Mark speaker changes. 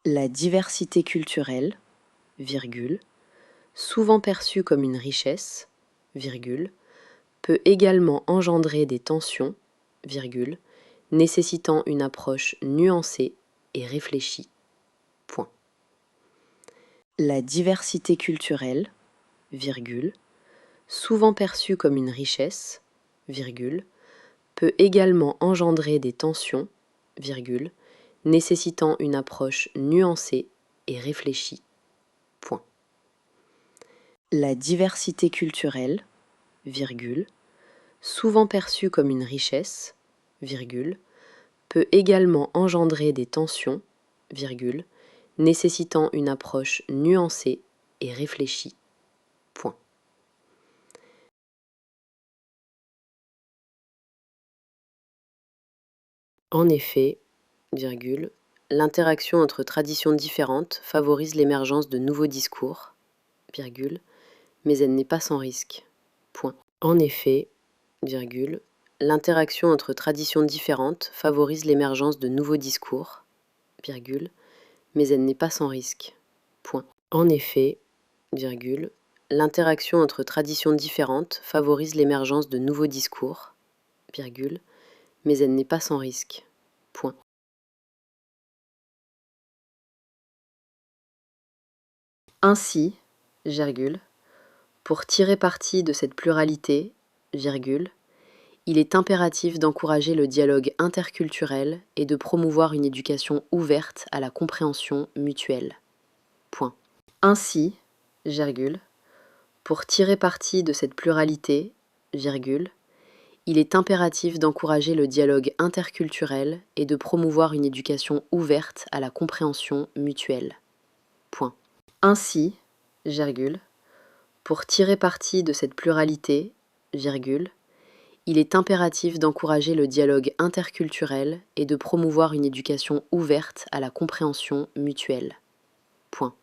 Speaker 1: La diversité culturelle, virgule, souvent perçue comme une richesse, virgule, peut également engendrer des tensions, virgule, nécessitant une approche nuancée et réfléchie. Point. La diversité culturelle, virgule, souvent perçue comme une richesse, virgule, peut également engendrer des tensions, virgule, nécessitant une approche nuancée et réfléchie. Point. La diversité culturelle, virgule, souvent perçue comme une richesse, virgule, peut également engendrer des tensions, virgule, nécessitant une approche nuancée et réfléchie. Point. En effet, virgule, l'interaction entre traditions différentes favorise l'émergence de nouveaux discours, virgule, mais elle n'est pas sans risque. Point. En effet, virgule, l'interaction entre traditions différentes favorise l'émergence de nouveaux discours, virgule, mais elle n'est pas sans risque. Point. En effet, virgule, l'interaction entre traditions différentes favorise l'émergence de nouveaux discours, virgule, mais elle n'est pas sans risque. Point. Ainsi, virgule, pour tirer parti de cette pluralité, virgule, il est impératif d'encourager le dialogue interculturel et de promouvoir une éducation ouverte à la compréhension mutuelle. Point. Ainsi, virgule, pour tirer parti de cette pluralité, virgule, il est impératif d'encourager le dialogue interculturel et de promouvoir une éducation ouverte à la compréhension mutuelle. Point. Ainsi, virgule, pour tirer parti de cette pluralité, virgule, il est impératif d'encourager le dialogue interculturel et de promouvoir une éducation ouverte à la compréhension mutuelle. Point.